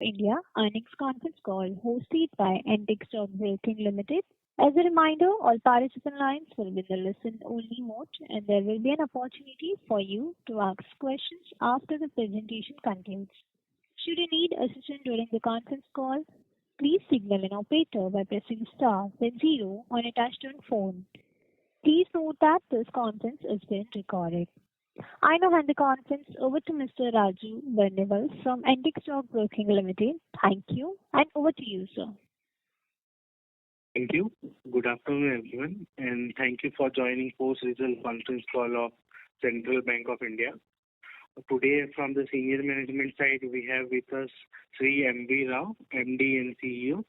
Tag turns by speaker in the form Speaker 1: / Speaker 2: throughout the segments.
Speaker 1: India earnings conference call hosted by Antique Stock Broking Limited. As a reminder, all participant lines will be in the listen-only mode, and there will be an opportunity for you to ask questions after the presentation concludes. Should you need assistance during the conference call, please signal an operator by pressing star then zero on a touch-tone phone. Please note that this conference is being recorded. I now hand the conference over to Mr. Raju Barnewal from Antique Stock Broking Limited. Thank you, and over to you, sir.
Speaker 2: Thank you. Good afternoon, everyone, and thank you for joining post-result conference call of Central Bank of India. Today, from the senior management side, we have with us Sri M.V. Rao, MD and CEO,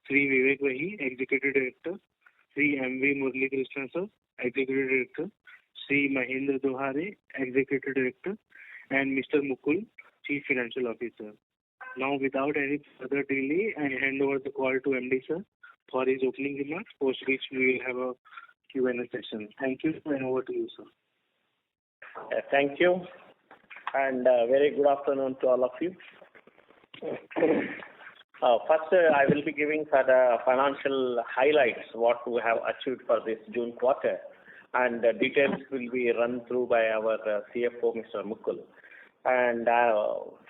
Speaker 2: Sri Vivek Vahi, Executive Director, Sri M.V. Murali Krishna, sir, Executive Director, Sri Mahendra Dohare, Executive Director, and Mr. Mukul, Chief Financial Officer. Now, without any further delay, I hand over the call to MD, sir, for his opening remarks, post which we will have a Q&A session. Thank you, and over to you, sir.
Speaker 3: Thank you, and very good afternoon to all of you. First, I will be giving the financial highlights, what we have achieved for this June quarter, and the details will be run through by our CFO, Mr. Mukul. And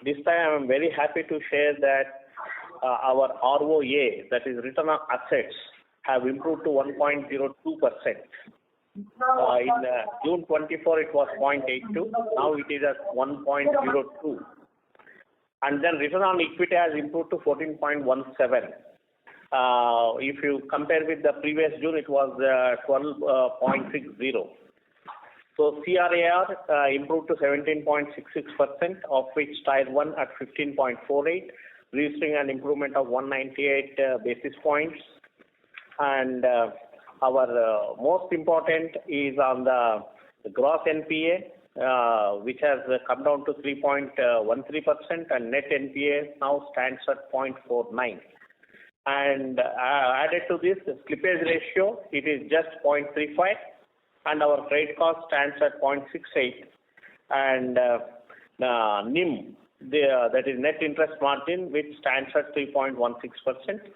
Speaker 3: this time I am very happy to share that our ROA, that is return on assets, have improved to 1.02%. In June 24, it was 0.82. Now it is at 1.02. And then return on equity has improved to 14.17. If you compare with the previous June, it was 12.60. So CRAR improved to 17.66%, of which Tier 1 at 15.48, registering an improvement of 198 basis points. And our most important is on the gross NPA, which has come down to 3.13%, and net NPA now stands at 0.49. And added to this, the slippage ratio, it is just 0.35, and our credit cost stands at 0.68. And NIM, that is net interest margin, which stands at 3.16%.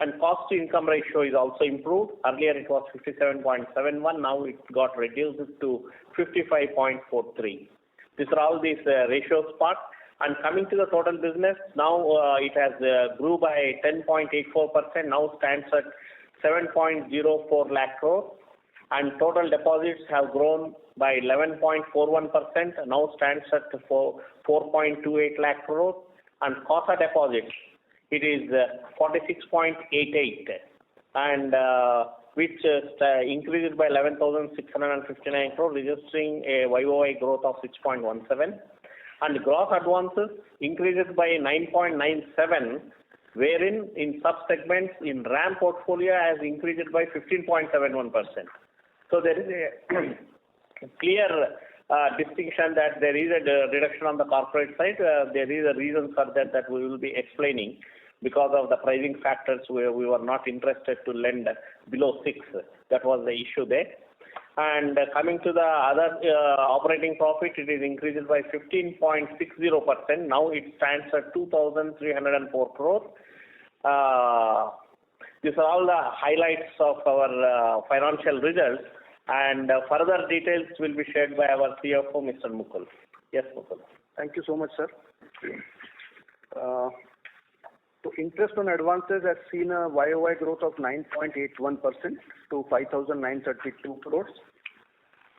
Speaker 3: And cost to income ratio is also improved. Earlier it was 57.71, now it got reduced to 55.43. These are all these ratios part. And coming to the total business, now it has grew by 10.84%, now stands at 7.04 lakh crore. And total deposits have grown by 11.41%, now stands at 4.28 lakh crore. And CASA deposits, it is 46.88, and which increased by 11,659 crore, registering a YOY growth of 6.17. And gross advances increased by 9.97, wherein in sub-segments in RAM portfolio has increased by 15.71%. So there is a clear distinction that there is a reduction on the corporate side. There is a reason for that we will be explaining, because of the pricing factors where we were not interested to lend below 6. That was the issue there. And coming to the other operating profit, it is increased by 15.60%. Now it stands at 2,304 crore. These are all the highlights of our financial results, and further details will be shared by our CFO, Mr. Mukul. Yes, Mukul.
Speaker 4: Thank you so much, sir. So interest on advances has seen a YOY growth of 9.81% to 5,932 crores.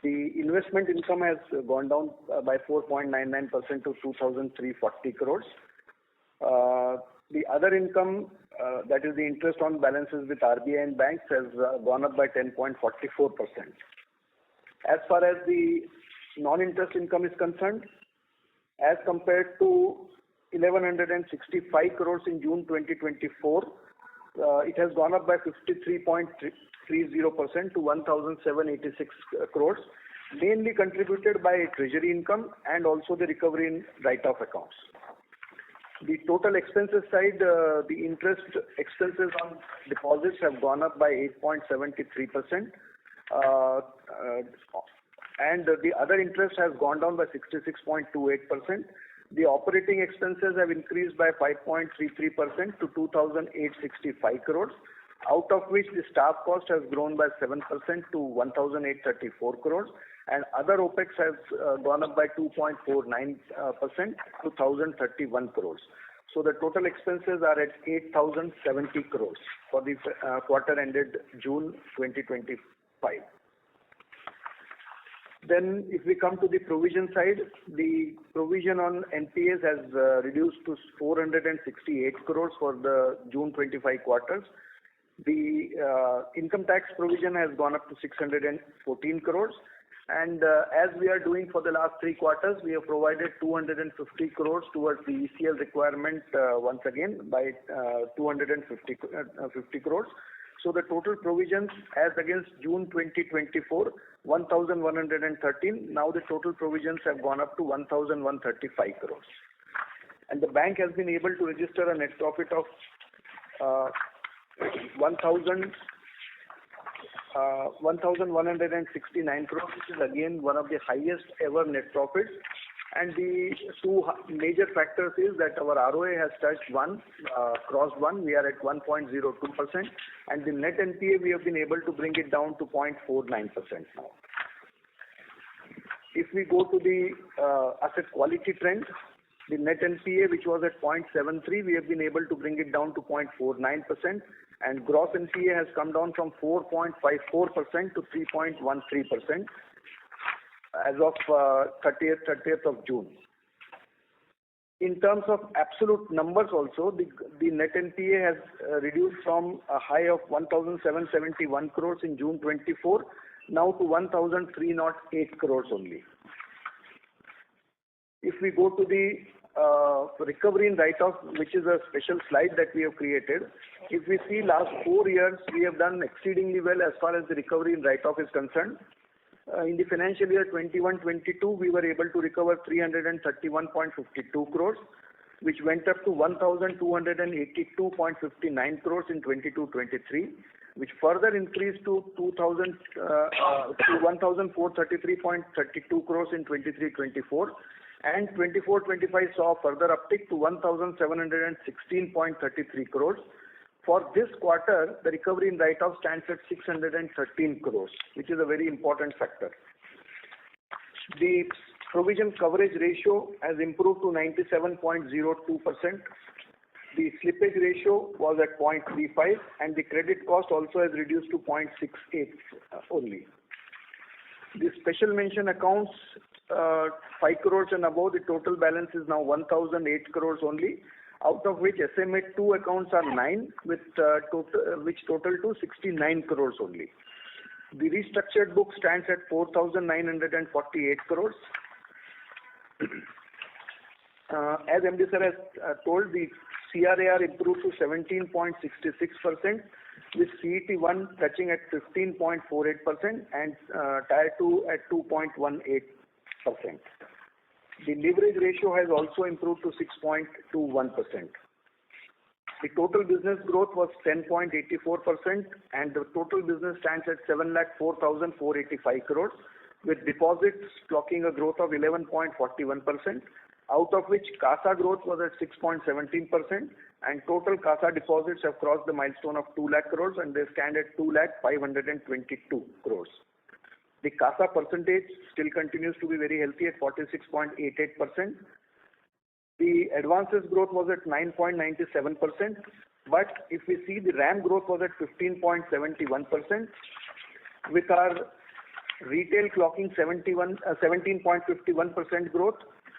Speaker 4: The investment income has gone down by 4.99% to 2,340 crores. The other income, that is the interest on balances with RBI and banks, has gone up by 10.44%. As far as the non-interest income is concerned, as compared to 1,165 crores in June 2024, it has gone up by 53.30% to 1,786 crores, mainly contributed by treasury income and also the recovery in write-off accounts. The total expenses side, the interest expenses on deposits have gone up by 8.73%, and the other interest has gone down by 66.28%, The operating expenses have increased by 5.33% to 2,865 crores, out of which the staff cost has grown by 7% to 1,834 crores, and other OPEX has gone up by 2.49% to 1,031 crores. So the total expenses are at 8,070 crores for the quarter ended June 2025. Then if we come to the provision side, the provision on NPAs has reduced to 468 crores for the June 25 quarters. The income tax provision has gone up to 614 crores. And as we are doing for the last 3 quarters, we have provided 250 crores towards the ECL requirement once again by 250 crores. So the total provisions as against June 2024, 1,113. Now the total provisions have gone up to 1,135 crores. And the bank has been able to register a net profit of 1,169 crores, which is again one of the highest ever net profits. And the 2 major factors is that our ROA has touched 1, crossed 1. We are at 1.02%, and the net NPA we have been able to bring it down to 0.49% now. If we go to the asset quality trend, the net NPA, which was at 0.73, we have been able to bring it down to 0.49%, and gross NPA has come down from 4.54% to 3.13% as of 30th of June. In terms of absolute numbers also, the net NPA has reduced from a high of 1,771 crores in June 24, now to 1,308 crores only. If we go to the recovery in write-off, which is a special slide that we have created, if we see last 4 years, we have done exceedingly well as far as the recovery in write-off is concerned. In the financial year 21-22, we were able to recover 331.52 crores, which went up to 1,282.59 crores in 22-23, which further increased to 1,433.32 crores in 23-24, and 24-25 saw a further uptick to 1,716.33 crores. For this quarter, the recovery in write-off stands at 613 crores, which is a very important factor. The provision coverage ratio has improved to 97.02%. The slippage ratio was at 0.35, and the credit cost also has reduced to 0.68 only. The special mention accounts, 5 crores and above, the total balance is now 1,008 crores only, out of which SMA 2 accounts are 9, which total to 69 crores only. The restructured book stands at 4,948 crores. As MD sir has told, the CRAR improved to 17.66%, with CET1 touching at 15.48% and Tier 2 at 2.18%. The leverage ratio has also improved to 6.21%. The total business growth was 10.84%, and the total business stands at 7,04,485 crores, with deposits clocking a growth of 11.41%, out of which CASA growth was at 6.17%, and total CASA deposits have crossed the milestone of 2 lakh crores, and they stand at 2,522 crores. The CASA percentage still continues to be very healthy at 46.88%. The advances growth was at 9.97%, but if we see, the RAM growth was at 15.71%, with our retail clocking 17.51% growth,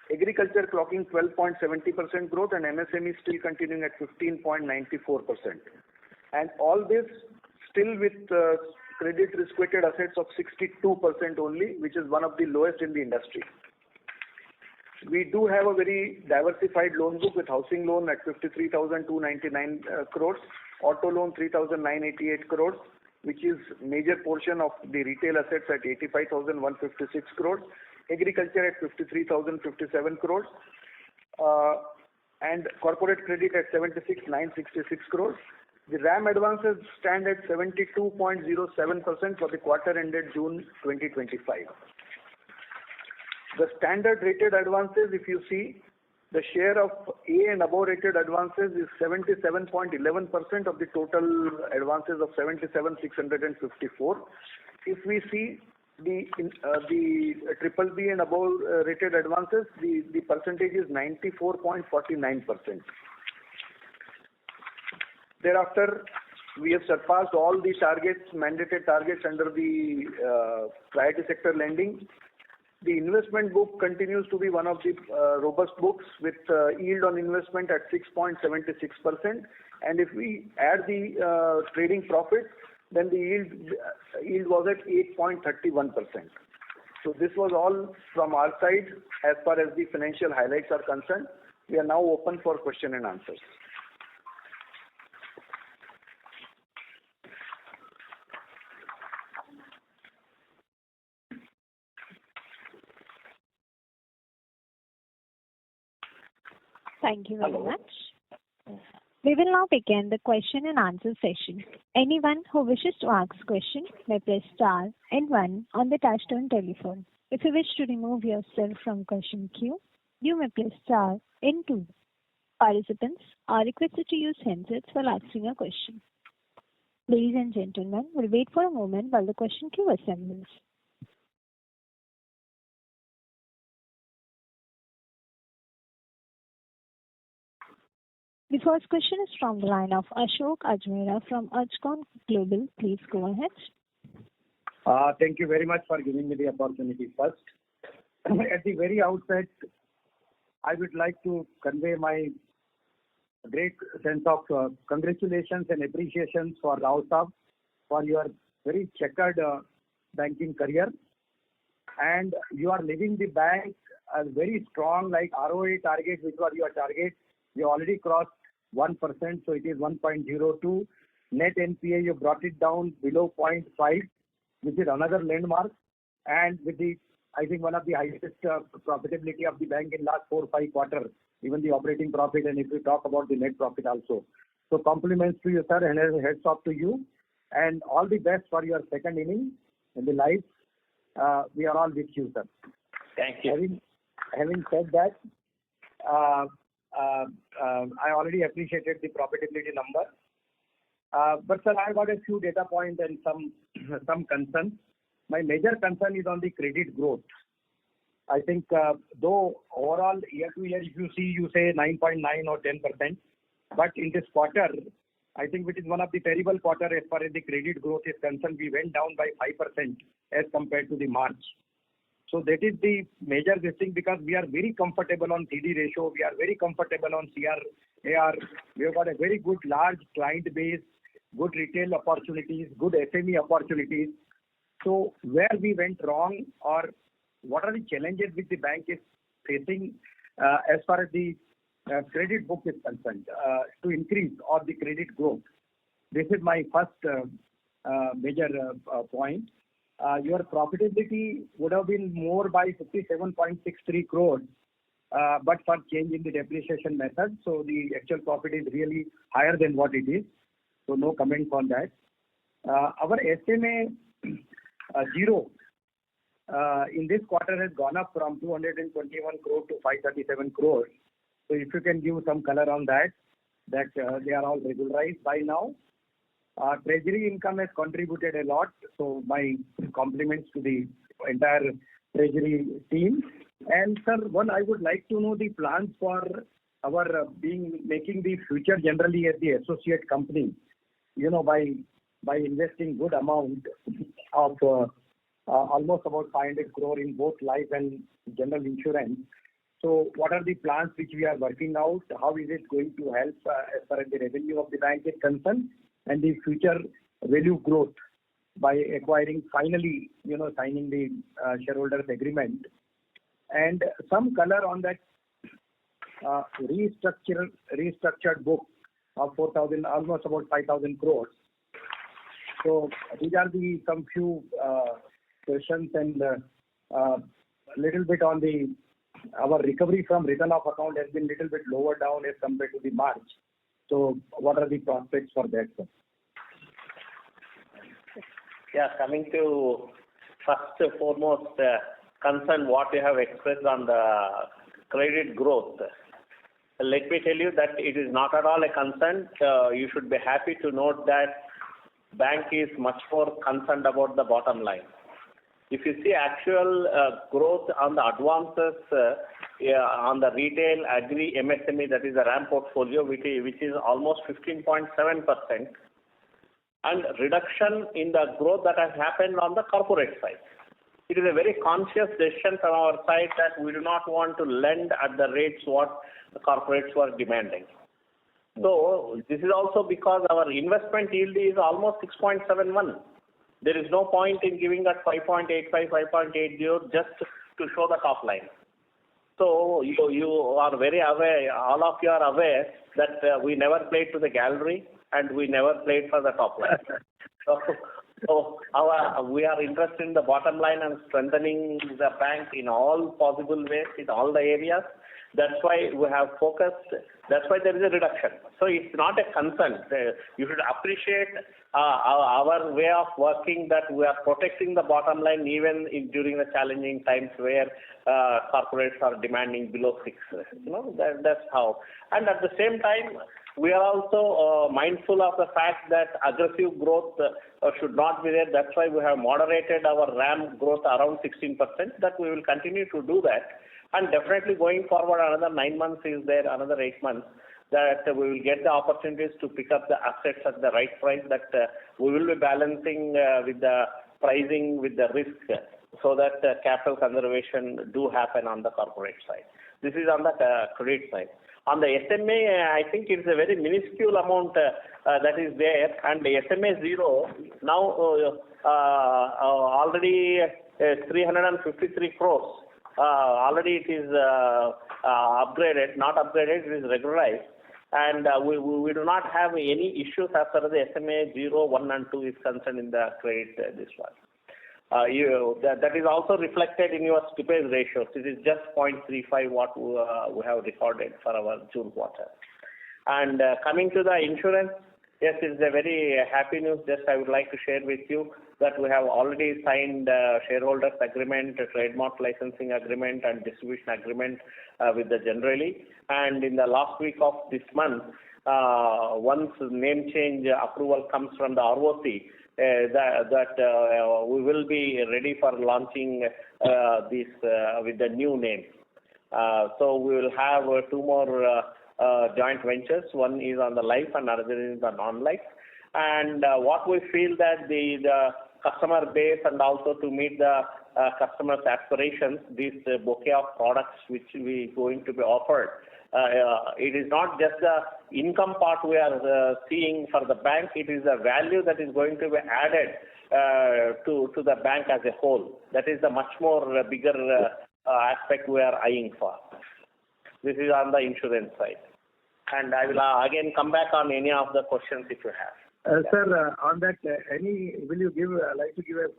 Speaker 4: agriculture clocking 12.70% growth, and MSME still continuing at 15.94%. And all this still with credit risk-weighted assets of 62% only, which is one of the lowest in the industry. We do have a very diversified loan book, with housing loan at 53,299 crores, auto loan 3,988 crores, which is major portion of the retail assets at 85,156 crores, agriculture at 53,057 crores, and corporate credit at 76,966 crores. The RAM advances stand at 72.07% for the quarter ended June 2025. The standard rated advances, if you see, The share of A and above rated advances is 77.11% of the total advances of 77,654. If we see the triple B and above rated advances, the percentage is 94.49%. Thereafter, we have surpassed all the targets, mandated targets under the priority sector lending. The investment book continues to be one of the robust books with yield on investment at 6.76%. And if we add the trading profit, then the yield was at 8.31%. So this was all from our side as far as the financial highlights are concerned. We are now open for question and answers.
Speaker 1: Thank you very much. We will now begin the question and answer session. Anyone who wishes to ask question may press star and 1 on the touchtone telephone. If you wish to remove yourself from question queue, you may press star and 2. Participants are requested to use handsets while asking a question. Ladies and gentlemen, we'll wait for a moment while the question queue assembles. The first question is from the line of Ashok Ajmera from Ajcon Global. Please go ahead.
Speaker 5: Thank you very much for giving me the opportunity first. At the very outset, I would like to convey my great sense of congratulations and appreciation for Rao Saab for your very checkered banking career. And you are leaving the bank as very strong, like ROA target, which was your target. You already crossed 1%, so it is 1.02. Net NPA, you brought it down below 0.5, which is another landmark. And with the, I think, one of the highest profitability of the bank in last 4 or 5 quarters, even the operating profit, and if we talk about the net profit also. So compliments to you, sir, and heads off to you. And all the best for your second inning in the life. We are all with you, sir.
Speaker 3: Thank you.
Speaker 5: Having said that, I already appreciated the profitability number. But sir, I got a few data points and some concerns. My major concern is on the credit growth. I think though overall year to year, if you say 9.9 or 10%, but in this quarter, I think which is one of the terrible quarter as far as the credit growth is concerned, we went down by 5% as compared to the March. So that is the major thing, because we are very comfortable on CD ratio, we are very comfortable on CRAR, we have got a very good large client base, good retail opportunities, good SME opportunities. So where we went wrong, or what are the challenges which the bank is facing as far as the credit book is concerned to increase or the credit growth? This is my first major point. Your profitability would have been more by 57.63 crores, but for change in the depreciation method. So the actual profit is really higher than what it is. So no comment on that. Our SMA 0 in this quarter has gone up from 221 crore to 537 crores. So if you can give some color on that they are all regularized by now. Treasury income has contributed a lot, so my compliments to the entire treasury team. And sir, one, I would like to know the plans for our making the future generally as the associate company, by investing good amount of almost about 500 crore in both life and general insurance. So what are the plans which we are working out? How is it going to help as far as the revenue of the bank is concerned, and the future value growth by acquiring, finally, signing the shareholders agreement, and some color on that restructured book of 4,000, almost about 5,000 crores. So these are some few questions, and little bit on our recovery from written off account has been little bit lower down as compared to the March. So what are the prospects for that, sir?
Speaker 3: Yeah, coming to first and foremost concern what you have expressed on the credit growth. let me tell you that it is not at all a concern. You should be happy to note that bank is much more concerned about the bottom line. If you see actual growth on the advances on the retail, agri, MSME, that is the RAM portfolio, which is almost 15.7%, and reduction in the growth that has happened on the corporate side. It is a very conscious decision from our side that we do not want to lend at the rates what the corporates were demanding. So this is also because our investment yield is almost 6.71. There is no point in giving that 5.85, 5.80 just to show the top line. So you are very aware, all of you are aware that we never played to the gallery and we never played for the top line. So we are interested in the bottom line and strengthening the bank in all possible ways, in all the areas. That's why we have focused. That's why there is a reduction. So it's not a concern. You should appreciate our way of working, that we are protecting the bottom line even during the challenging times where corporates are demanding below 6. That's how. And at the same time, we are also mindful of the fact that aggressive growth should not be there. That's why we have moderated our RAM growth around 16%. That we will continue to do that. And definitely going forward, another 9 months is there, another 8 months, that we will get the opportunities to pick up the assets at the right price, that we will be balancing with the pricing, with the risk, so that capital conservation do happen on the corporate side. This is on the credit side. On the SMA, I think it's a very minuscule amount that is there, and the SMA 0 now already 353 crores. Already it is upgraded, not upgraded, it is regularized. And we do not have any issues as far as the SMA 0, 1 and 2 is concerned in the credit this one. That is also reflected in your slippage ratios. It is just 0.35 what we have recorded for our June quarter. And coming to the insurance, yes, it's a very happy news. Just I would like to share with you that we have already signed shareholders agreement, trademark licensing agreement, and distribution agreement with the Generali. And in the last week of this month, once name change approval comes from the ROC, that we will be ready for launching this with the new name. So we will have 2 more joint ventures. One is on the life and another is the non-life. And what we feel that the customer base, and also to meet the customers' aspirations, this bouquet of products which we going to be offered, it is not just the income part we are seeing for the bank, it is the value that is going to be added to the bank as a whole. That is the much more bigger aspect we are eyeing for. This is on the insurance side. And I will again come back on any of the questions if you have.
Speaker 5: Sir, on that, will you like to give a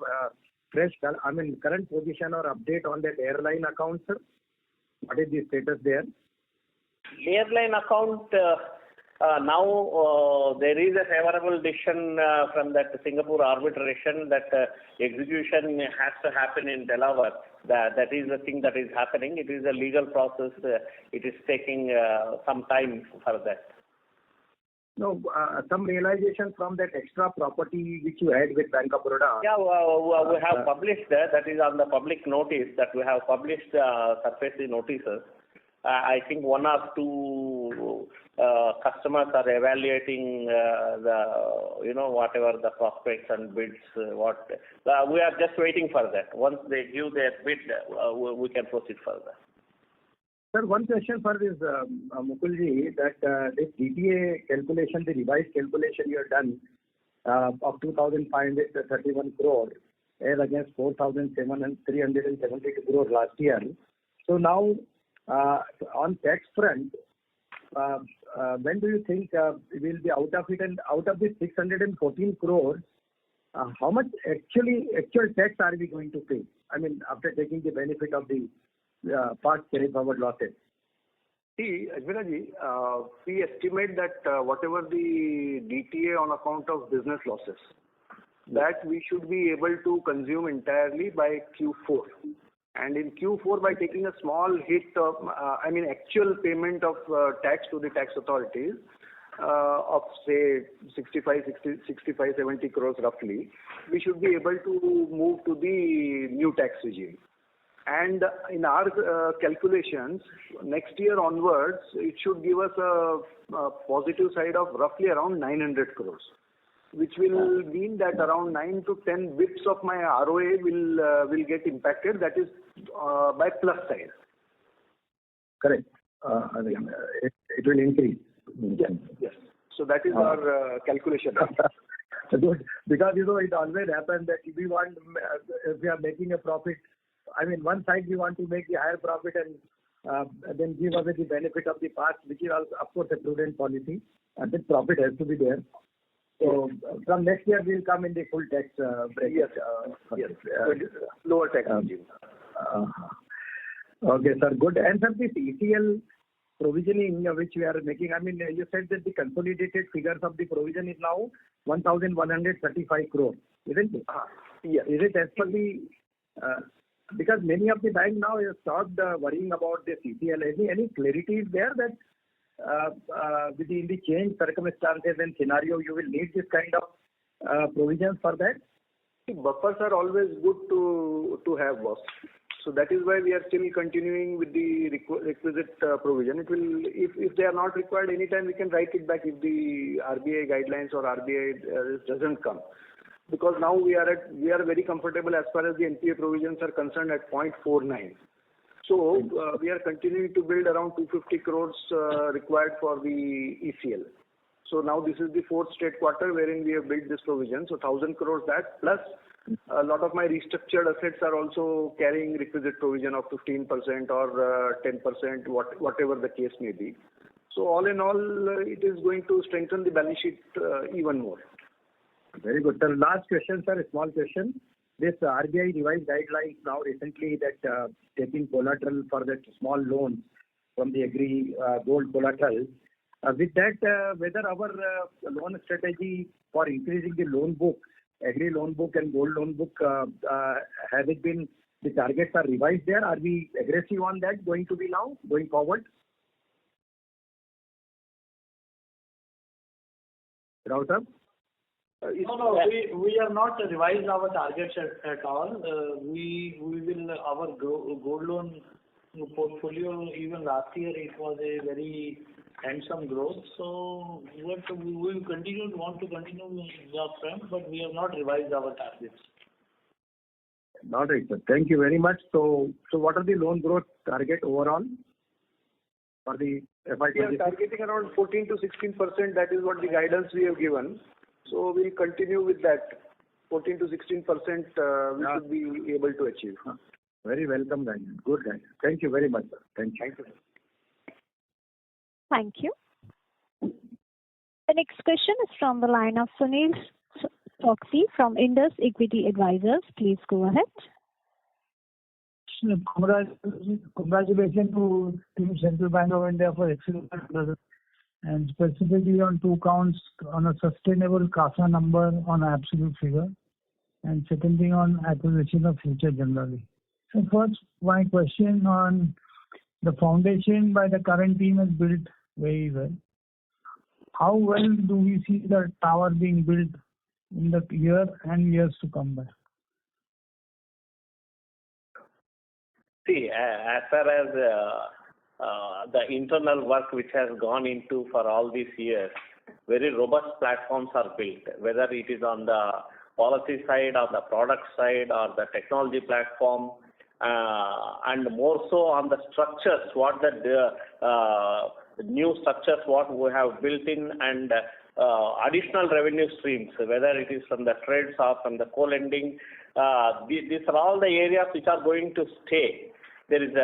Speaker 5: fresh, current position or update on that airline account, sir? What is the status there?
Speaker 3: Airline account, now there is a favorable decision from that Singapore arbitration that execution has to happen in Delaware. That is the thing that is happening. It is a legal process. It is taking some time for that.
Speaker 5: No, some realization from that extra property which you had with Bank of Baroda.
Speaker 3: Yeah, we have published that is on the public notice, that we have published surface notices. I think 1 or 2 customers are evaluating whatever the prospects and bids. We are just waiting for that. Once they give their bid, we can proceed further.
Speaker 5: Sir, one question for this Mukulji, that this DTA calculation, the revised calculation you have done of 2,531 crore as against 4,372 crore last year. So now on tax front, when do you think we will be out of it? And out of this 614 crores, how much actual tax are we going to pay? I mean, after taking the benefit of the past carry forward losses.
Speaker 4: See, Ajmiraji, we estimate that whatever the DTA on account of business losses, that we should be able to consume entirely by Q4. And in Q4, by taking a small hit of, actual payment of tax to the tax authorities of say 70 crores roughly, we should be able to move to the new tax regime. And in our calculations, next year onwards, it should give us a positive side of roughly around 900 crores, which will mean that around 9 to 10 bits of my ROA will get impacted. That is by plus side.
Speaker 5: Correct. It will increase.
Speaker 4: Yes. So that is our calculation.
Speaker 5: Good. Because, it always happens that if we are making a profit, one side we want to make the higher profit and then give away the benefit of the past, which is also, of course, a prudent policy. And this profit has to be there. So from next year, we'll come in the full tax bracket.
Speaker 4: Yes. Lower tax regime.
Speaker 5: Okay, sir. Good. And sir, this ECL provisioning which we are making, you said that the consolidated figures of the provision is now 1,135 crore, isn't it?
Speaker 4: Yes.
Speaker 5: Is it as per the... because many of the banks now have stopped worrying about this ECL. Any clarity is there that within the changed circumstances and scenario, you will need this kind of provisions for that?
Speaker 4: Buffers are always good to have, boss. So that is why we are still continuing with the requisite provision. It will, if they are not required anytime, we can write it back if the RBI guidelines or RBI doesn't come. Because now we are very comfortable as far as the NPA provisions are concerned at 0.49. So we are continuing to build around 250 crores required for the ECL. So now this is the fourth straight quarter wherein we have built this provision. So 1,000 crores that, plus a lot of my restructured assets are also carrying requisite provision of 15% or 10%, whatever the case may be. So all in all, it is going to strengthen the balance sheet even more.
Speaker 5: Very good, sir. Last question, sir, a small question. This RBI revised guidelines now recently that taking collateral for that small loans from the agri gold collateral. With that, whether our loan strategy for increasing the loan book, agri loan book and gold loan book, has it been, the targets are revised there? Are we aggressive on that going forward? Rao sir?
Speaker 6: No, we have not revised our targets at all. We will, our gold loan portfolio, even last year, it was a very handsome growth. So we will want to continue the trend, but we have not revised our targets.
Speaker 5: All right, sir. Thank you very much. So what are the loan growth target overall for the FY26?
Speaker 4: We are targeting around 14 to 16%. That is what the guidance we have given. So we'll continue with that. 14 to 16% we should be able to achieve.
Speaker 5: Very welcome guidance. Good guidance. Thank you very much, sir. Thank you.
Speaker 4: Thank you.
Speaker 1: Thank you. The next question is from the line of Sunil Choksi from Indus Equity Advisors. Please go ahead.
Speaker 7: Congratulations to Team Central Bank of India for excellent result, and specifically on two counts, on a sustainable CASA number on an absolute figure, and second thing on acquisition of future generally. So first, my question on the foundation by the current team is built very well. How well do we see the tower being built in the year and years to come by?
Speaker 3: See, as far as the internal work which has gone into for all these years, very robust platforms are built, whether it is on the policy side or the product side or the technology platform, and more so on the structures, what the new structures what we have built in, and additional revenue streams, whether it is from the trades or from the co-lending. These are all the areas which are going to stay. There is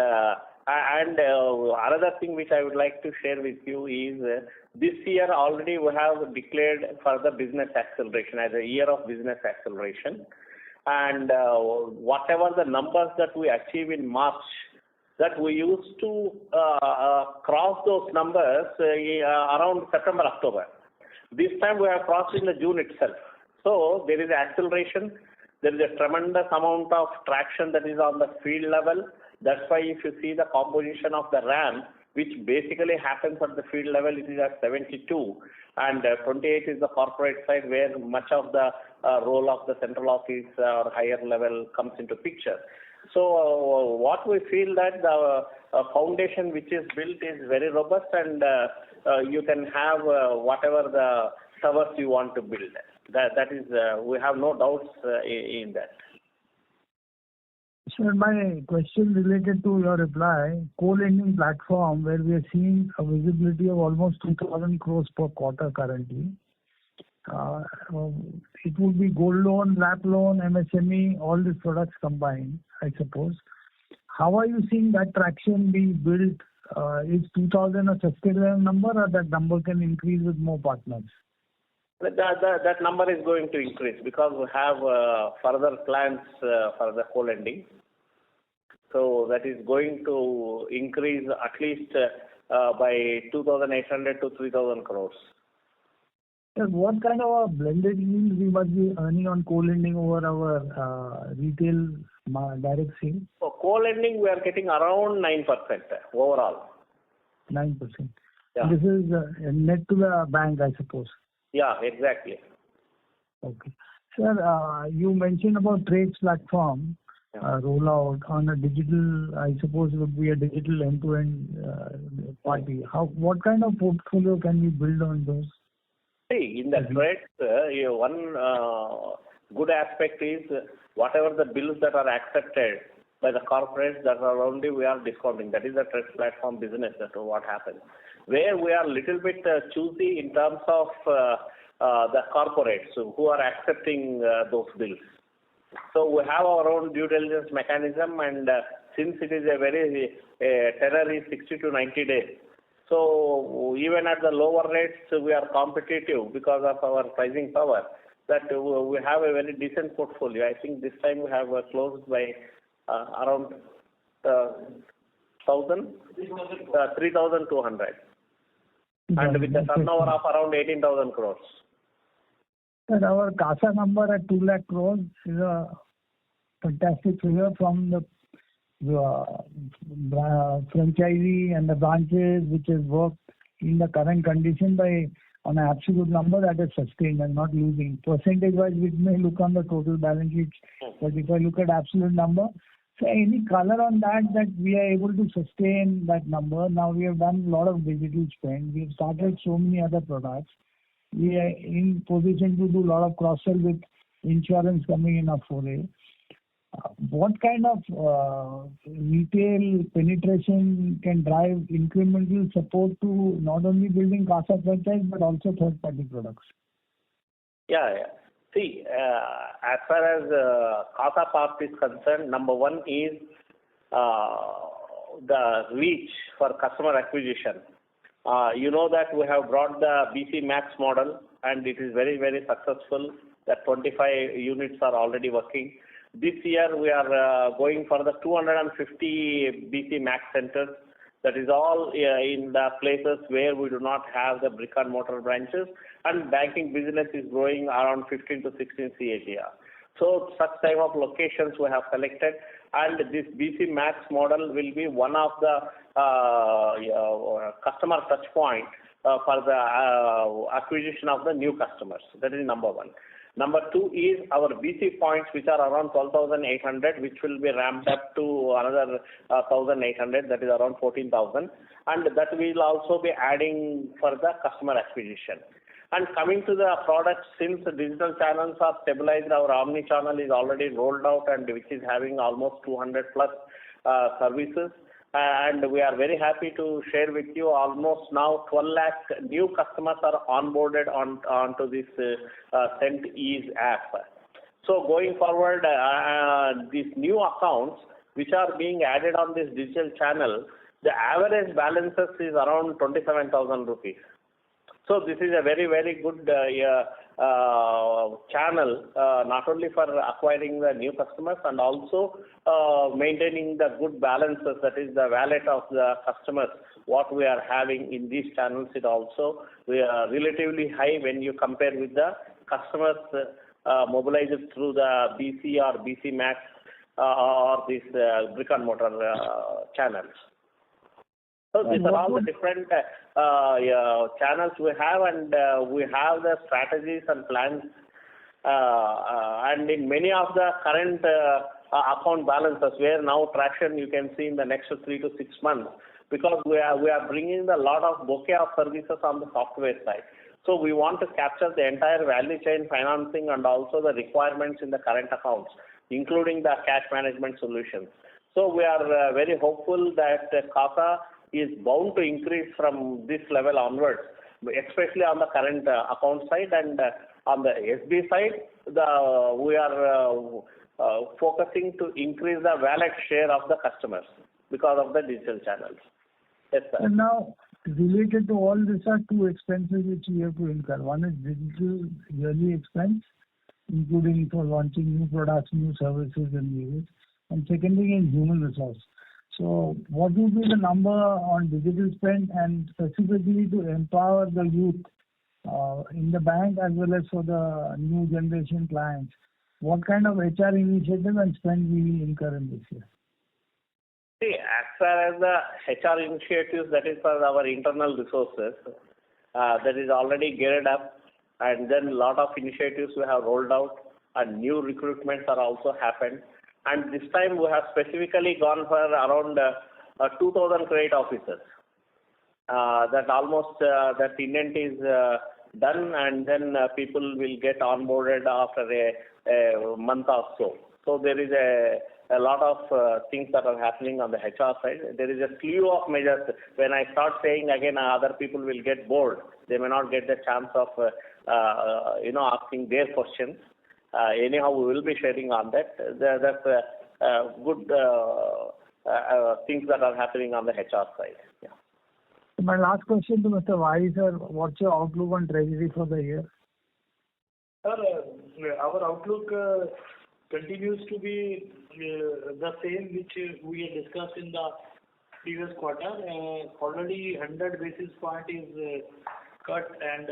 Speaker 3: another thing which I would like to share with you is this year already we have declared for the business acceleration as a year of business acceleration, and whatever the numbers that we achieve in March, that we used to cross those numbers around September, October. This time we have crossed in the June itself. So there is acceleration. there is a tremendous amount of traction that is on the field level. That's why if you see the composition of the RAM, which basically happens at the field level, it is at 72, and 28 is the corporate side where much of the role of the central office or higher level comes into picture. So what we feel that the foundation which is built is very robust, and you can have whatever the servers you want to build. That is, we have no doubts in that.
Speaker 7: Sir, my question related to your reply, co-lending platform where we are seeing a visibility of almost 2,000 crores per quarter currently. It would be gold loan, LAP loan, MSME, all these products combined, I suppose. How are you seeing that traction being built? Is 2,000 a sustainable number, or that number can increase with more partners?
Speaker 3: That number is going to increase because we have further plans for the co-lending. So that is going to increase at least by 2,800 to 3,000 crores.
Speaker 7: Sir, what kind of a blended yield we must be earning on co-lending over our retail direct sales?
Speaker 3: For co-lending, we are getting around 9% overall.
Speaker 7: 9%.
Speaker 3: Yeah.
Speaker 7: This is net to the bank, I suppose.
Speaker 3: Yeah, exactly.
Speaker 7: Okay. Sir, you mentioned about trades platform rollout on a digital, I suppose it would be a digital end-to-end party. What kind of portfolio can we build on those?
Speaker 3: See, in the trades, one good aspect is whatever the bills that are accepted by the corporates, that are only we are discounting. That is the trades platform business. That's what happens. Where we are little bit choosy in terms of the corporates who are accepting those bills. So we have our own due diligence mechanism, and since it is a very tenor is 60 to 90 days. So even at the lower rates, we are competitive because of our pricing power. That we have a very decent portfolio. I think this time we have closed by around 3,200, and with a turnover of around 18,000 crores.
Speaker 7: Sir, our CASA number at 2 lakh crores is a fantastic figure from the franchisee and the branches which has worked in the current condition by on an absolute number that is sustained and not losing. Percentage wise, it may look on the total balance sheet, but if I look at absolute number, so any color on that we are able to sustain that number. Now we have done a lot of digital spend. We have started so many other products. We are in position to do a lot of cross-sell with insurance coming in our foray. What kind of retail penetration can drive incremental support to not only building CASA franchise but also third-party products?
Speaker 3: Yeah. See, as far as CASA part is concerned, number one is the reach for customer acquisition. You know that we have brought the BC Max model, and it is very, very successful. That 25 units are already working. This year we are going for the 250 BC Max centers. That is all in the places where we do not have the brick and mortar branches, and banking business is growing around 15 to 16 CAGR. So such type of locations we have selected, and this BC Max model will be one of the customer touch point for the acquisition of the new customers. That is number one. Number two is our BC points, which are around 12,800, which will be ramped up to another 1,800, that is around 14,000, and that will also be adding for the customer acquisition. And coming to the products, since the digital channels are stabilized, our omni channel is already rolled out, and which is having almost 200 plus services. And we are very happy to share with you almost now 12 lakh new customers are onboarded onto this Cent Ease app. So going forward, these new accounts which are being added on this digital channel, the average balances is around 27,000 rupees. So this is a very, very good channel, not only for acquiring the new customers and also maintaining the good balances, that is the wallet of the customers. What we are having in these channels is also we are relatively high when you compare with the customers mobilize it through the BC or BC Max or these brick and mortar channels. So these are all the different channels we have, and we have the strategies and plans. And in many of the current account balances, where now traction you can see in the next 3 to 6 months, because we are bringing a lot of bouquet of services on the software side. So we want to capture the entire value chain financing and also the requirements in the current accounts, including the cash management solutions. So we are very hopeful that CASA is bound to increase from this level onwards, especially on the current account side, and on the SB side, we are focusing to increase the wallet share of the customers because of the digital channels. Yes, sir.
Speaker 7: And now, related to all this are two expenses which we have to incur. One is digital yearly expense, including for launching new products, new services and uses. And second thing is human resource. So what will be the number on digital spend and specifically to empower the youth in the bank as well as for the new generation clients? What kind of HR initiative and spend we will incur in this year?
Speaker 3: See, as far as the HR initiatives, that is for our internal resources, that is already geared up, and then a lot of initiatives we have rolled out, and new recruitments are also happened. And this time we have specifically gone for around 2,000 credit officers. That almost that intent is done, and then people will get onboarded after a month or so. So there is a lot of things that are happening on the HR side. There is a slew of measures. When I start saying again, other people will get bored. They may not get the chance of asking their questions. Anyhow, we will be sharing on that. That's good things that are happening on the HR side. Yeah.
Speaker 7: My last question to Mr. Vahi, sir, what's your outlook on treasury for the year?
Speaker 6: Sir, our outlook continues to be the same which we had discussed in the previous quarter. Already 100 basis point is cut, and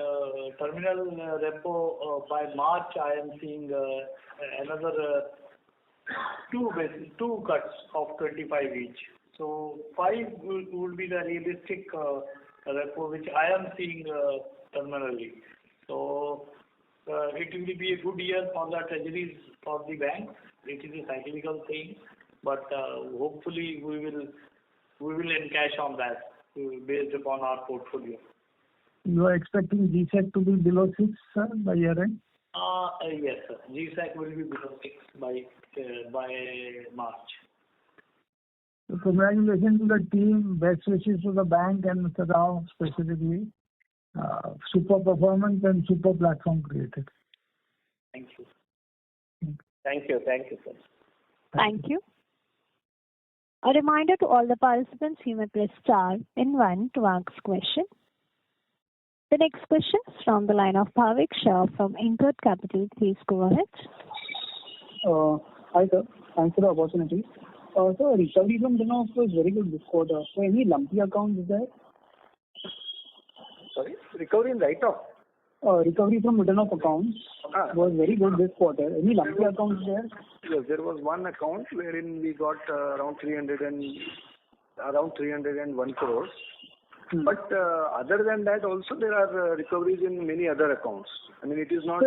Speaker 6: terminal repo by March I am seeing another two cuts of 25 each. So 5 would be the realistic repo which I am seeing terminally. So it will be a good year for the treasuries for the bank. It is a cyclical thing, but hopefully we will encash on that based upon our portfolio.
Speaker 7: You are expecting GSEC to be below 6, sir, by year end?
Speaker 6: Yes, sir. GSEC will be below 6 by March.
Speaker 7: So congratulations to the team. Best wishes to the bank and Mr. Rao specifically. Super performance and super platform created.
Speaker 6: Thank you.
Speaker 3: Thank you, sir.
Speaker 1: Thank you. A reminder to all the participants, you may press star and 1 to ask question. The next question is from the line of Bhavik Shah from Incred Capital. Please go ahead.
Speaker 8: Hi, sir. Thanks for the opportunity. So recovery from runoff was very good this quarter. So any lumpy accounts there?
Speaker 4: Sorry? Recovery in write-off?
Speaker 8: Recovery from written-off accounts was very good this quarter. Any lumpy accounts there?
Speaker 4: Yes, there was one account wherein we got around 301 crores. But other than that, also there are recoveries in many other accounts. I mean, it is not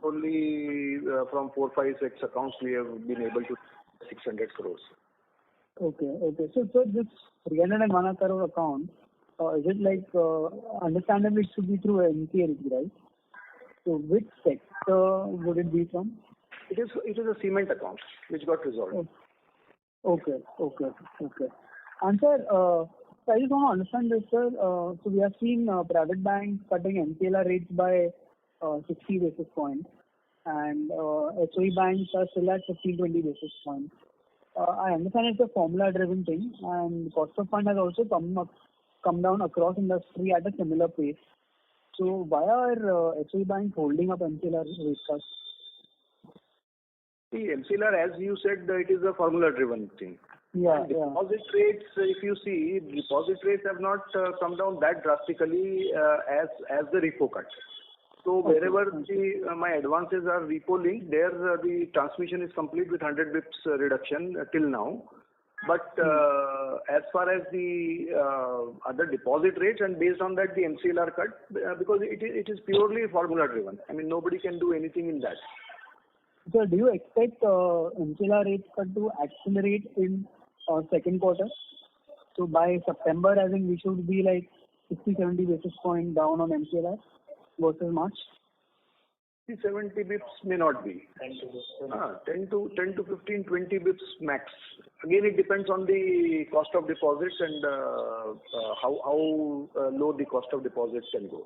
Speaker 4: only from 4, 5, 6 accounts we have been able to 600 crores.
Speaker 8: Okay. So this 301 crore account, is it like understandably it should be through NCLT, right? So which sector would it be from?
Speaker 4: It is a cement account which got resolved.
Speaker 8: Okay. And sir, I just want to understand this, sir. So we have seen private banks cutting MCLR rates by 60 basis points, and SOE banks are still at 15-20 basis points. I understand it's a formula-driven thing, and cost of fund has also come down across industry at a similar pace. So why are SOE banks holding up MCLR rate cuts?
Speaker 4: See, MCLR, as you said, it is a formula-driven thing.
Speaker 8: Yeah.
Speaker 4: Deposit rates, if you see, deposit rates have not come down that drastically as the repo cut. So So wherever my advances are repo linked, there the transmission is complete with 100 bips reduction till now. But as far as the other deposit rates, and based on that the MCLR cut, because it is purely formula driven. I mean, nobody can do anything in that.
Speaker 8: So do you expect MCLR rate cut to accelerate in second quarter? So by September, I think we should be like 60-70 basis point down on MCLR versus March.
Speaker 4: 70 bips may not be. 10 to 15, 20 bips max. Again, it depends on the cost of deposits and how low the cost of deposits can go.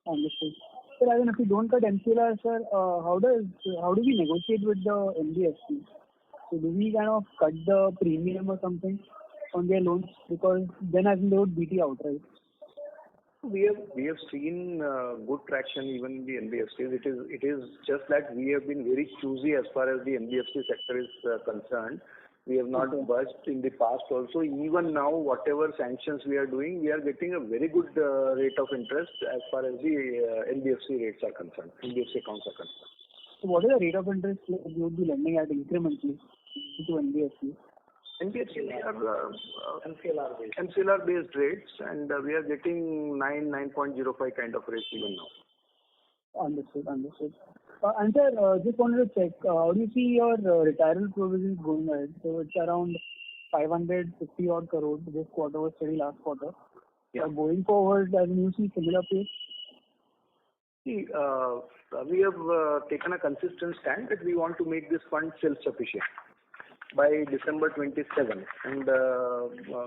Speaker 8: Understood. Sir, I mean, if we don't cut MCLR, sir, how do we negotiate with the NBFC? So do we kind of cut the premium or something on their loans? Because then I think they would beat you out, right?
Speaker 4: We have seen good traction even in the NBFCs. It is just that we have been very choosy as far as the NBFC sector is concerned. We have not budged in the past also. Even now, whatever sanctions we are doing, we are getting a very good rate of interest as far as the NBFC rates are concerned, NBFC accounts are concerned.
Speaker 8: So what is the rate of interest you would be lending at incrementally to NBFC?
Speaker 4: NBFC are MCLR based rates, and we are getting 9.05 kind of rates even now.
Speaker 8: Understood. And sir, just wanted to check, how do you see your retirement provisions going ahead? So it's around 550 odd crores. This quarter was steady last quarter.
Speaker 4: Yeah.
Speaker 8: Going forward, as you see similar pace?
Speaker 4: See, we have taken a consistent stand that we want to make this fund self-sufficient by December 27. And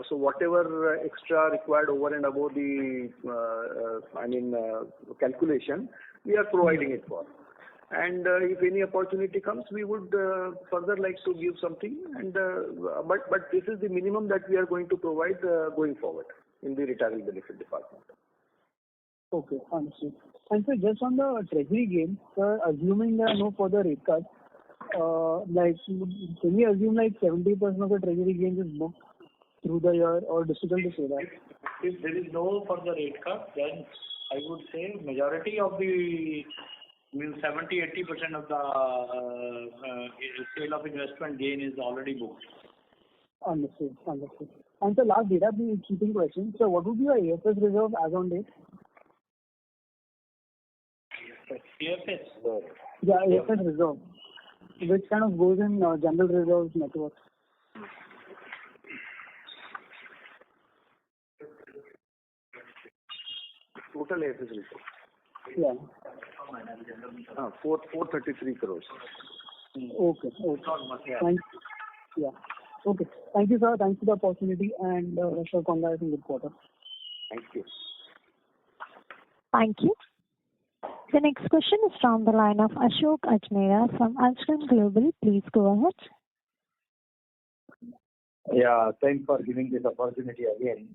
Speaker 4: so whatever extra required over and above the, calculation, we are providing it for. And if any opportunity comes, we would further like to give something. And but this is the minimum that we are going to provide going forward in the retirement benefit department.
Speaker 8: Okay, understood. And so just on the treasury gains, sir, assuming there are no further rate cuts, can we assume like 70% of the treasury gains is booked through the year, or difficult to say that?
Speaker 6: If there is no further rate cut, then I would say majority of the 70-80% of the sale of investment gain is already booked.
Speaker 8: Understood. And the last data keeping question. So what would be your AFS reserve as on date?
Speaker 6: AFS?
Speaker 8: Yeah, AFS reserve, which kind of goes in general reserves network.
Speaker 4: Total AFS reserve.
Speaker 8: Yeah.
Speaker 4: 433 crores.
Speaker 8: Okay. Okay. Thank you, sir. Thanks for the opportunity, and sure, congrats in good quarter.
Speaker 4: Thank you.
Speaker 1: Thank you. The next question is from the line of Ashok Ajmera from Alstrom Global. Please go ahead.
Speaker 5: Yeah, thanks for giving this opportunity again.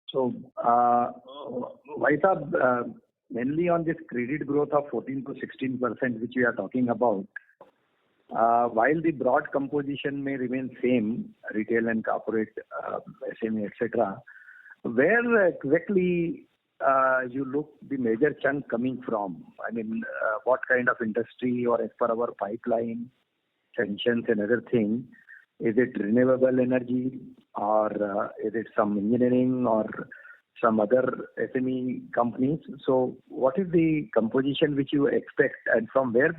Speaker 5: So, Vaisab, mainly on this credit growth of 14 to 16%, which we are talking about, while the broad composition may remain same, retail and corporate, SME, etc., where exactly you look the major chunk coming from? I mean, what kind of industry, or as per our pipeline, sanctions and other thing, is it renewable energy, or is it some engineering or some other SME companies? So what is the composition which you expect, and from where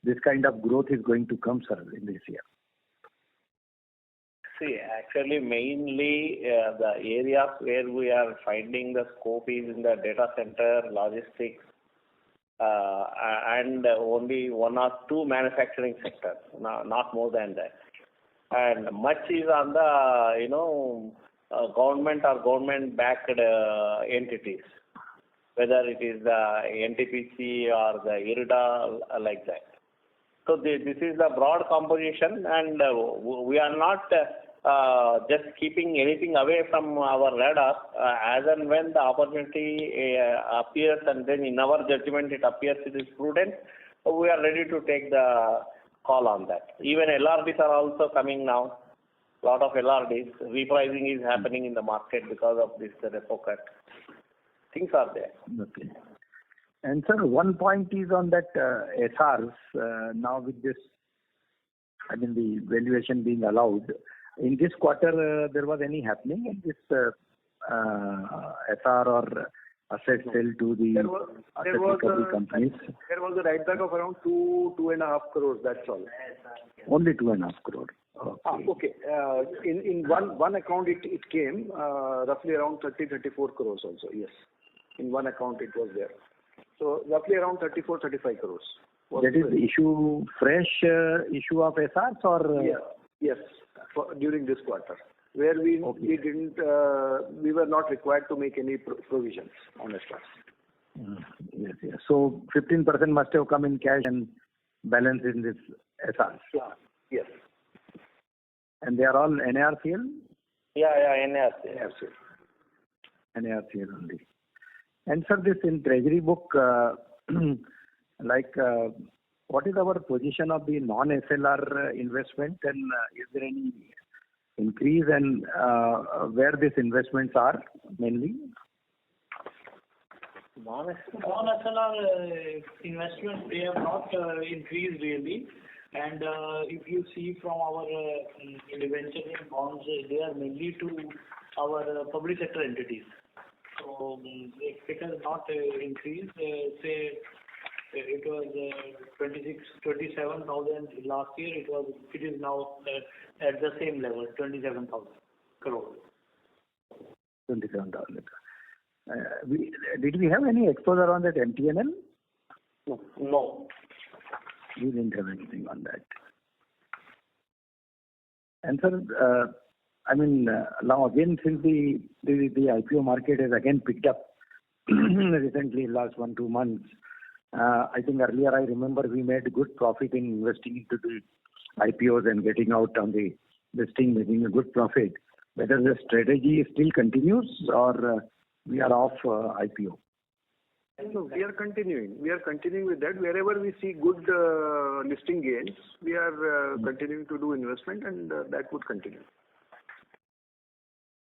Speaker 5: this kind of growth is going to come, sir, in this year?
Speaker 3: See, actually, mainly the areas where we are finding the scope is in the data center, logistics, and only one or two manufacturing sectors, not more than that. And much is on the, government or government-backed entities, whether it is the NTPC or the IRDA, like that. So this is the broad composition, and we are not just keeping anything away from our radar. As and when the opportunity appears, and then in our judgment it appears it is prudent, we are ready to take the call on that. Even LRDs are also coming now. A lot of LRDs. Repricing is happening in the market because of this repo cut. Things are there.
Speaker 5: Okay. And sir, one point is on that SRs. Now with this, I mean the valuation being allowed in this quarter, there was any happening in this SR or asset sale to the asset recovery companies?
Speaker 4: There was a write back of around 2.5 crores. That's all.
Speaker 5: Only 2.5 crore. Okay.
Speaker 4: Okay. In one account it came roughly around 34 crores also. Yes. In one account it was there. So roughly around 35 crores.
Speaker 5: That is fresh issue of SRs or?
Speaker 4: Yes. During this quarter, where we didn't, we were not required to make any provisions on SRs.
Speaker 5: Yes. So 15% must have come in cash and balance in this SRs.
Speaker 4: Yeah. Yes.
Speaker 5: And they are all NARCL?
Speaker 3: Yeah, NARCL.
Speaker 5: NARCL only. And sir, this in treasury book, what is our position of the non-SLR investment, and is there any increase, and where these investments are mainly?
Speaker 6: Non-SLR investment, they have not increased really. And if you see from our debenture and bonds, they are mainly to our public sector entities. So it has not increased. Say it was 27,000 last year. It is now at the same level, 27,000 crore.
Speaker 5: 27,000. Did we have any exposure on that MTNL?
Speaker 3: No.
Speaker 5: We didn't have anything on that. And sir, now again, since the IPO market has again picked up recently, last 1-2 months, I think earlier I remember we made good profit in investing into the IPOs and getting out on the listing, making a good profit. Whether the strategy still continues or we are off IPO?
Speaker 4: No, we are continuing. We are continuing with that. Wherever we see good listing gains, we are continuing to do investment, and that would continue.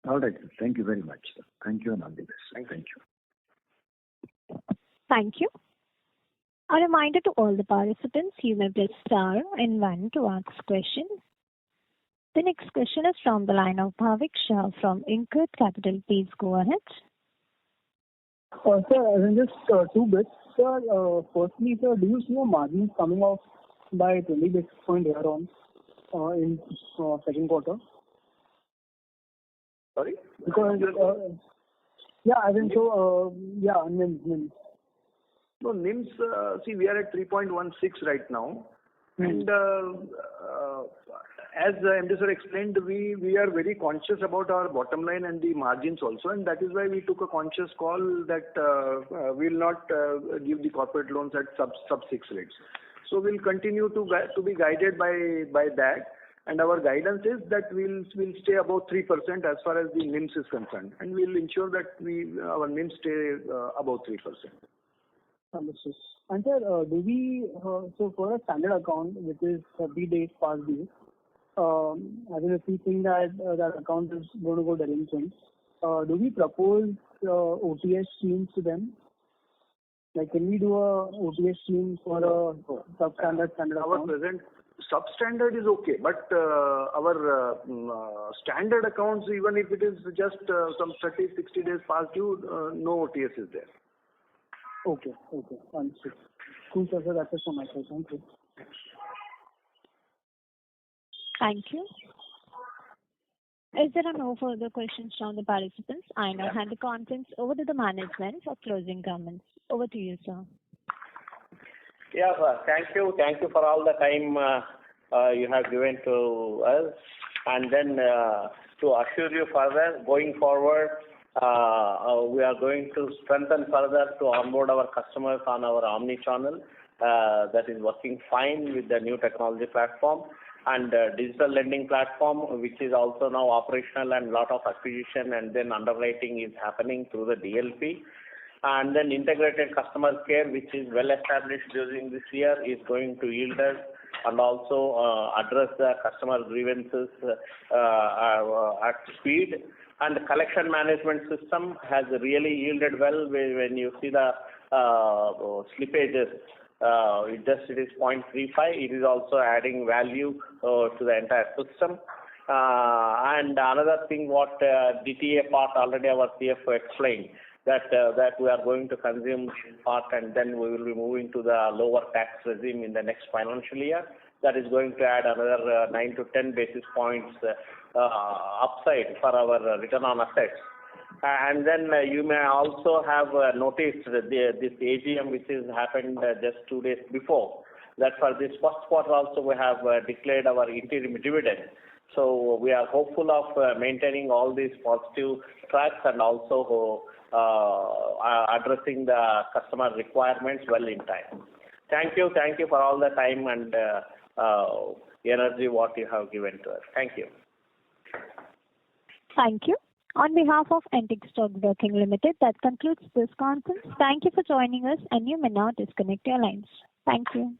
Speaker 5: All right. Thank you very much, sir. Thank you and all the best.
Speaker 4: Thank you.
Speaker 1: Thank you. A reminder to all the participants, you may press star and 1 to ask questions. The next question is from the line of Bhavik Shah from InCred Capital. Please go ahead.
Speaker 8: Sir, just 2 bits. Sir, firstly, sir, do you see your margins coming off by 20 basis points here on in second quarter?
Speaker 4: Sorry?
Speaker 8: Because, NIMs.
Speaker 4: No, NIMs, see, we are at 3.16 right now. And as MD sir explained, we are very conscious about our bottom line and the margins also, and that is why we took a conscious call that we will not give the corporate loans at sub 6 rates. So we'll continue to be guided by that, and our guidance is that we'll stay above 3% as far as the NIMs is concerned, and we'll ensure that our NIMs stay above 3%.
Speaker 8: Understood. And sir, do we so for a standard account which is 30 days past due, I think if we think that that account is going to go delinquent, do we propose OTS schemes to them? Like, can we do a OTS scheme for a substandard standard account?
Speaker 4: Our present substandard is okay, but our standard accounts, even if it is just some 30-60 days past due, no OTS is there.
Speaker 8: Okay. Understood. Cool, sir. That's it from my side. Thank you.
Speaker 1: Thank you. As there are no further questions from the participants, I now hand the conference over to the management for closing comments. Over to you, sir.
Speaker 3: Yeah, sir. Thank you. Thank you for all the time you have given to us. And then to assure you further, going forward, we are going to strengthen further to onboard our customers on our omni-channel that is working fine with the new technology platform, and digital lending platform, which is also now operational, and lot of acquisition and then underwriting is happening through the DLP. And then integrated customer care, which is well established during this year, is going to yield us and also address the customer grievances at speed. And the collection management system has really yielded well when you see the slippages. It is 0.35. It is also adding value to the entire system. And another thing, what DTA part already our CFO explained, that we are going to consume this part and then we will be moving to the lower tax regime in the next financial year. That is going to add another 9 to 10 basis points upside for our return on assets. And then you may also have noticed that this AGM which has happened just 2 days before, that for this first quarter also we have declared our interim dividend. So we are hopeful of maintaining all these positive tracks and also addressing the customer requirements well in time. Thank you for all the time and energy what you have given to us. Thank you.
Speaker 1: Thank you. On behalf of Antique Stock Broking Limited, that concludes this conference. Thank you for joining us, and you may now disconnect your lines. Thank you.